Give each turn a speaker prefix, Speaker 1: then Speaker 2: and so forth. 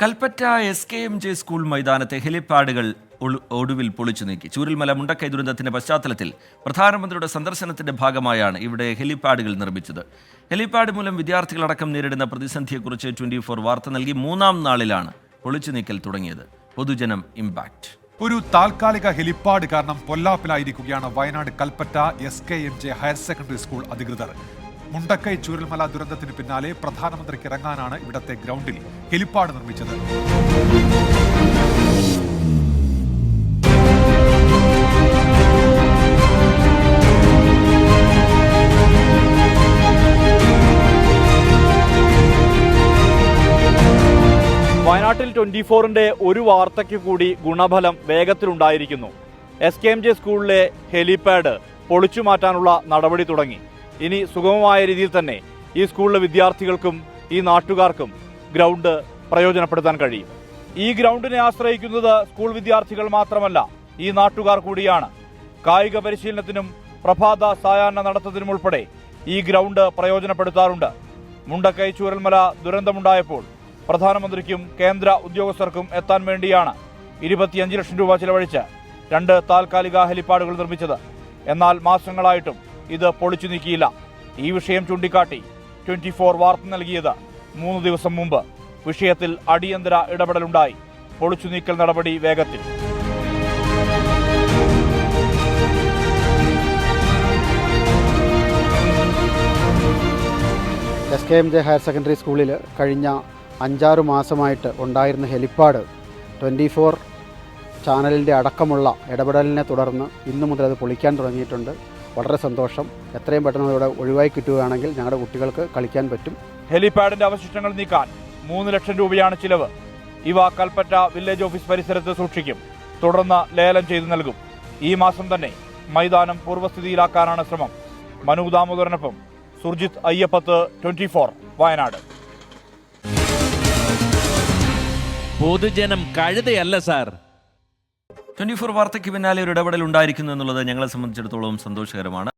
Speaker 1: Kalpetta SKMJ school മൈതാനത്തെ ഹെലിപാഡുകൾ ഒടുവിൽ പൊളിച്ചു നീക്കി. ചൂരൽമല മുണ്ടക്കൈ ദുരന്തത്തിന്റെ പശ്ചാത്തലത്തിൽ പ്രധാനമന്ത്രിയുടെ സന്ദർശനത്തിന്റെ ഭാഗമായാണ് ഇവിടെ ഹെലിപാഡുകൾ നിർമ്മിച്ചത്. ഹെലിപാഡ് മൂലം വിദ്യാർത്ഥികളടക്കം നേരിടുന്ന പ്രതിസന്ധിയെക്കുറിച്ച് 24 വാർത്ത നൽകി 3-ാം നാളിലാണ് പൊളിച്ചു നീക്കൽ തുടങ്ങിയത്. പൊതുജനം ഇമ്പാക്ട്.
Speaker 2: ഒരു താൽക്കാലിക ഹെലിപ്പാഡ് കാരണം പൊല്ലാപ്പിലായിരിക്കുകയാണ് Wayanad Kalpetta SKMJ higher secondary school അധികൃതർ. മുണ്ടക്കൈ ചൂരൽമല ദുരന്തത്തിന് പിന്നാലെ പ്രധാനമന്ത്രിക്ക് ഇറങ്ങാനാണ് ഇവിടത്തെ ഗ്രൗണ്ടിൽ ഹെലിപ്പാഡ് നിർമ്മിച്ചത്.
Speaker 3: വയനാട്ടിൽ 24-ന്റെ ഒരു വാർത്തയ്ക്ക് കൂടി ഗുണഫലം വേഗത്തിലുണ്ടായിരിക്കുന്നു. SKMJ സ്കൂളിലെ ഹെലിപാഡ് പൊളിച്ചു മാറ്റാനുള്ള നടപടി തുടങ്ങി. ഇനി സുഗമമായ രീതിയിൽ തന്നെ ഈ സ്കൂളിലെ വിദ്യാർത്ഥികൾക്കും ഈ നാട്ടുകാർക്കും ഗ്രൗണ്ട് പ്രയോജനപ്പെടുത്താൻ കഴിയും. ഈ ഗ്രൗണ്ടിനെ ആശ്രയിക്കുന്നത് സ്കൂൾ വിദ്യാർത്ഥികൾ മാത്രമല്ല, ഈ നാട്ടുകാർ കൂടിയാണ്. കായിക പരിശീലനത്തിനും പ്രഭാത സായാഹ്ന നടത്തത്തിനും ഉൾപ്പെടെ ഈ ഗ്രൗണ്ട് പ്രയോജനപ്പെടുത്താറുണ്ട്. മുണ്ടക്കൈ ചൂരൽമല ദുരന്തമുണ്ടായപ്പോൾ പ്രധാനമന്ത്രിക്കും കേന്ദ്ര ഉദ്യോഗസ്ഥർക്കും എത്താൻ വേണ്ടിയാണ് 25 ലക്ഷം രൂപ ചിലവഴിച്ച് 2 താൽക്കാലിക ഹെലിപ്പാഡുകൾ നിർമ്മിച്ചത്. എന്നാൽ മാസങ്ങളായിട്ടും ഇത് പൊളിച്ചു നീക്കിയില്ല. ഈ വിഷയം ചൂണ്ടിക്കാട്ടി 24 വാർത്ത നൽകിയത് 3 ദിവസം മുമ്പ്. വിഷയത്തിൽ അടിയന്തര ഇടപെടലുണ്ടായി. പൊളിച്ചു നീക്കൽ നടപടി വേഗത്തിൽ.
Speaker 4: SKMJ ഹയർ സെക്കൻഡറി സ്കൂളിൽ കഴിഞ്ഞ 5-6 മാസമായിട്ട് ഉണ്ടായിരുന്ന ഹെലിപ്പാഡ് 24 ചാനലിൻ്റെ അടക്കമുള്ള ഇടപെടലിനെ തുടർന്ന് ഇന്നു മുതൽ അത് പൊളിക്കാൻ തുടങ്ങിയിട്ടുണ്ട്. വളരെ സന്തോഷം. എത്രയും പെട്ടെന്ന് ഇവിടെ ഒഴിവായി കിട്ടുകയാണെങ്കിൽ ഞങ്ങളുടെ കുട്ടികൾക്ക് കളിക്കാൻ പറ്റും.
Speaker 3: ഹെലിപാഡിന്റെ അവശിഷ്ടങ്ങൾ നീക്കാൻ 3 ലക്ഷം രൂപയാണ് ചിലവ്. ഇവ കൽപ്പറ്റ വില്ലേജ് ഓഫീസ് പരിസരത്ത് സൂക്ഷിക്കും. തുടർന്ന് ലേലം ചെയ്തു നൽകും. ഈ മാസം തന്നെ മൈതാനം പൂർവ്വസ്ഥിതിയിലാക്കാനാണ് ശ്രമം. മനു ദാമോദരനൊപ്പം സുർജിത് അയ്യപ്പത്ത്, 24 വയനാട്.
Speaker 5: പൊതുജനം കഴുതയല്ല സാർ.
Speaker 1: 24 വാർത്തയ്ക്ക് പിന്നാലെ ഒരു ഇടപെടൽ ഉണ്ടായിരിക്കുന്നു എന്നുള്ളത് ഞങ്ങളെ സംബന്ധിച്ചിടത്തോളം സന്തോഷകരമാണ്.